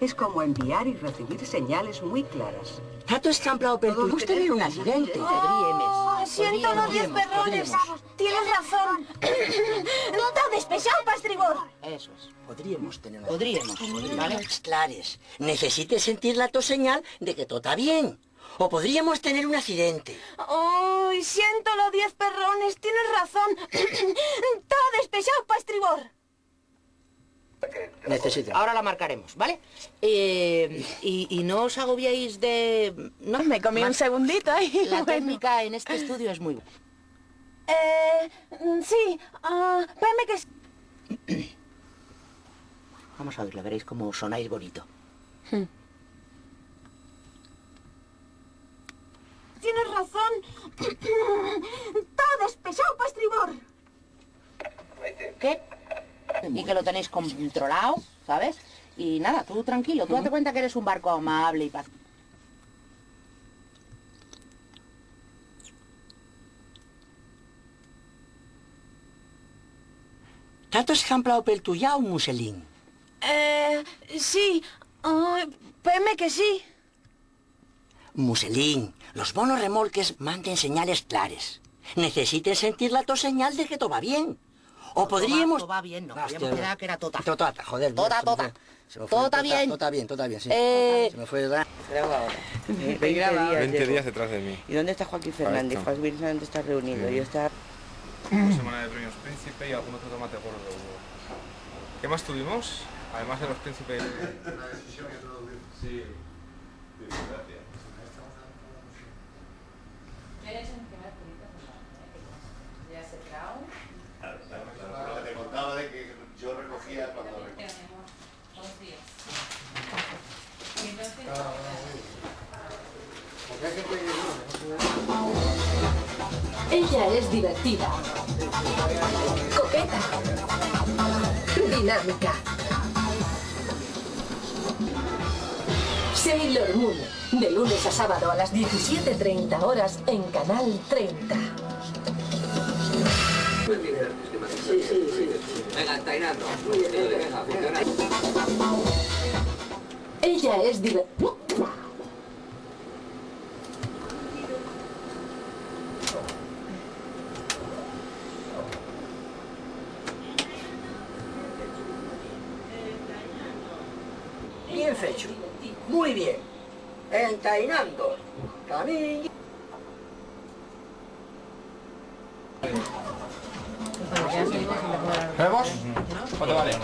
Es como enviar y recibir señales muy claras. Tato escamplado per tu tener un accidente. Siento los 10 perrones. Tienes razón. Está despechado para estribor. Eso es. Podríamos tener... Podríamos, ¿vale? Clares. Necesites sentir la tos señal de que todo está bien. O podríamos tener un accidente. Ay, siento los 10 perrones. Tienes razón. Está despechado para estribor. Necesito. Ahora la marcaremos, ¿vale? Y no os agobiéis de... No, me comí un segundito ahí. La técnica en este estudio es muy buena. Sí. Espérame que... Vamos a oírlo, veréis cómo sonáis bonito. Tienes razón. Está despechado para estribor. ¿Qué? Y que lo tenéis controlado, ¿sabes? Y nada, tú tranquilo, tú date cuenta que eres un barco amable y paz. ¿T'has escamplado pel tuyao, Muselín? Sí. Espérame que sí. Muselín, los bonos remolques manden señales claras. Necesites sentir la tos señal de que todo va bien. O podríamos... Todo va bien, no. Podríamos quedar que era tota. Tota, joder. Tota. Todo está bien. Todo está bien, sí. Se me fue... Graba ahora. 20 días detrás de mí. ¿Y dónde está Joaquín Fernández? Joaquín Fernández está reunido. Yo está... Semana de premios Príncipe y algún otro tomate gordo. ¿Qué más tuvimos? Además de los Príncipes... Una decisión y todo bien. Sí. Gracias. Te contaba de que yo recogía cuando... Ella es divertida, coqueta, dinámica. Sailor Moon, de lunes a sábado a las 17:30 horas en Canal 30. Sí. Venga, Tainando. Ella es divertida. Bien fecho. Muy bien. Entainando. Camino. ¿Vemos? ¿Cuánto vale? Un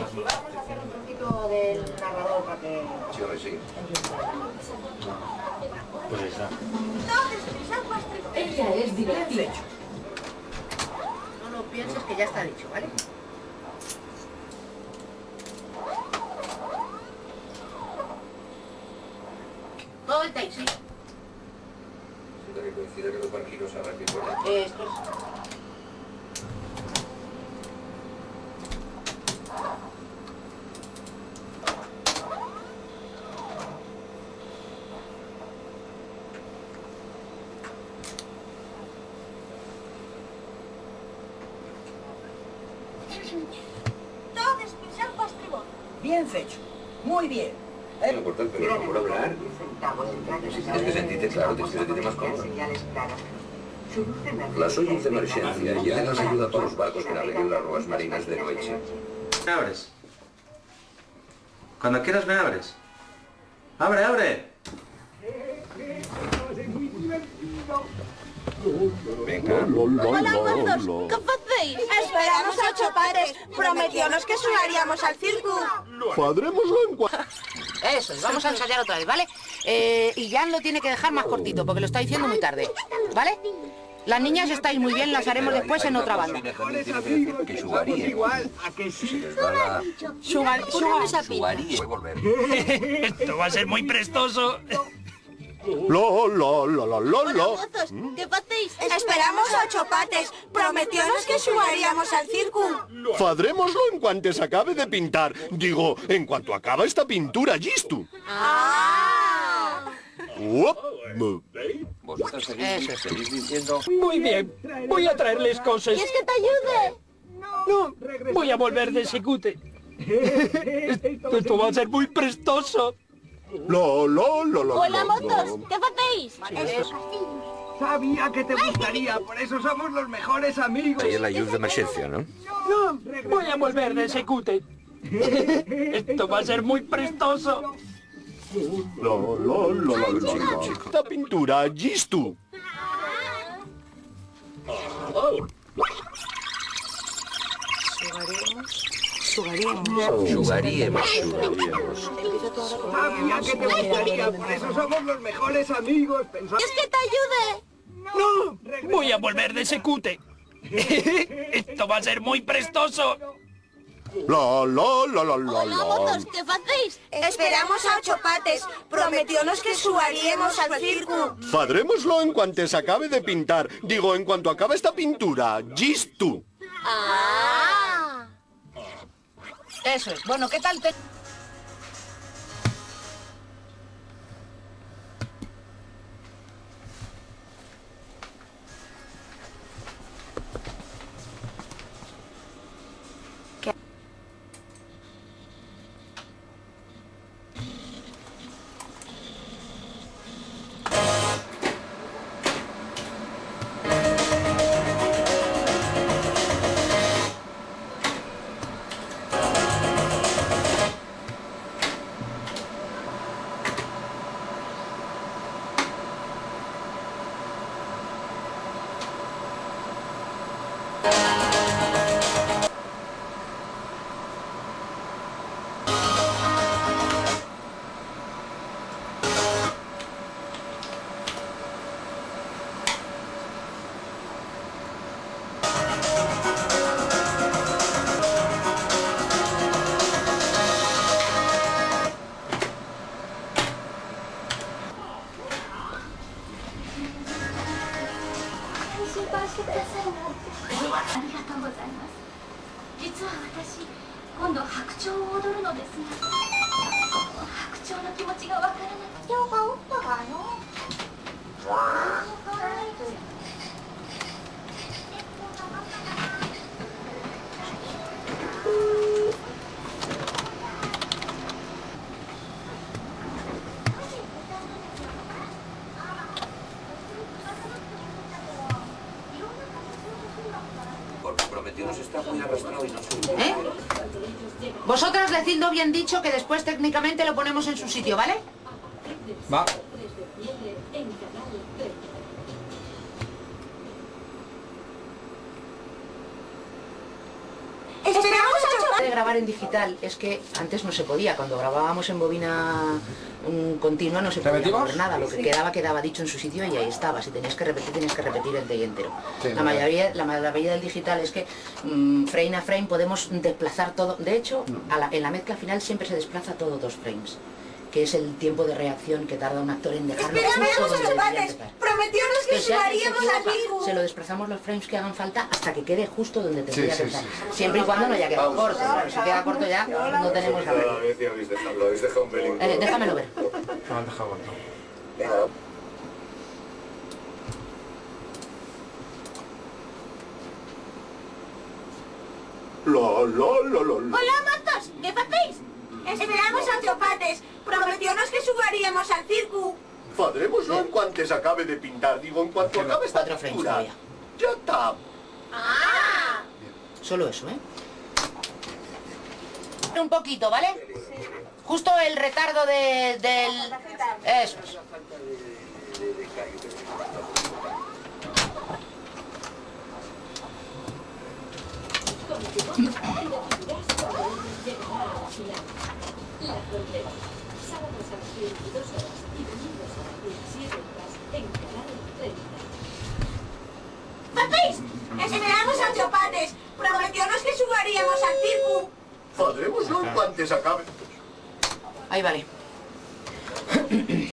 poquito del narrador para que... Sí. Pues ahí está. Ella es divertida. No lo pienses que ya está dicho, ¿vale? Todo el take, sí. Resulta que coincide que los barquinos arranquen con Esto es... Todo despechado para estribor. Bien fecho. Muy bien. Lo importante, pero no por hablar. Es que sentirte claro, tienes que sentirte más cómodo. Las ollas de emergencia llegan a ayuda a todos los barcos que naveguen las ruas marinas de noche. ¿Me abres? Cuando quieras me abres. ¡Abre! Venga. Hola, gordos. ¿Qué hacéis? Esperamos a Chopates. Prometiónos que subaríamos al circo. Cuadrémoslo en Eso, vamos a ensayar otra vez, ¿vale? Y Jan lo tiene que dejar más cortito, porque lo está diciendo muy tarde, ¿vale? Las niñas estáis muy bien, las haremos después en otra banda. Que sugaría. Igual, a que sí. Sugar esa pila. Esto va a ser muy prestoso. Mozos, ¿qué hacéis? Esperamos a Chopates. Prometiónos que subaríamos al circo. Fadrémoslo en cuanto se acabe de pintar. Digo, en cuanto acaba esta pintura, ¿gistu? Vosotros seguís diciendo... Muy bien, voy a traerles cosas. ¿Quieres que te ayude? No, voy a volver de secute. Esto va a ser muy prestoso. Hola, motos, ¿qué hacéis? Sabía que te gustaría, por eso somos los mejores amigos. Ahí es la ayuda de emergencia, ¿no? Voy a volver de secute. Esto va a ser muy prestoso. Esta pintura, gistu. Jugaríamos. Sabía que te gustaría, por eso somos los mejores amigos. ¿Es que te ayude? No, voy a volver de secute. Esto va a ser muy prestoso. Hola, motos, ¿qué hacéis? Esperamos a Ocho Pates. Prometiónos que subaríamos al circo. Faremoslo en cuanto se acabe de pintar. Digo, en cuanto acabe esta pintura, gistu. Ah. Eso es. Bueno, ¿qué tal te...? Porque Prometiónos está muy arrastrado y no sube. ¿Eh? Vosotras decidlo bien dicho que después técnicamente lo ponemos en su sitio, ¿vale? Va. De grabar en digital es que antes no se podía, cuando grabábamos en bobina continua no se podía grabar nada, lo que quedaba dicho en su sitio y ahí estaba, si tenías que repetir el día entero. Sí, la maravilla del digital es que frame a frame podemos desplazar todo, de hecho en la mezcla final siempre se desplaza todo 2 frames, que es el tiempo de reacción que tarda un actor en dejarlo justo donde debería empezar. Prometiónos que Pero si alguien subaríamos se al equivoca, circo. se lo desplazamos los frames que hagan falta hasta que quede justo donde tendría Sí, que sí, estar. sí. Siempre y cuando no haya quedado corto. Claro, si queda corto ya no tenemos nada. Lo habéis dejado un pelín. Déjamelo ver. Me han dejado corto. Hola, motos, ¿qué hacéis? Esperamos a Ocho Pates. Prometiónos que subaríamos al circo. Faremoslo en cuanto se acabe de pintar. Digo, en cuanto acabe esta 4 frames pintura. todavía. Ya está. Solo eso, ¿eh? Un poquito, ¿vale? Justo el retardo del... Eso es. ¿Hacéis? Esperamos a Ocho Pates. Prometiónos que subaríamos al circo. Faremoslo en cuanto se acabe. Ahí vale.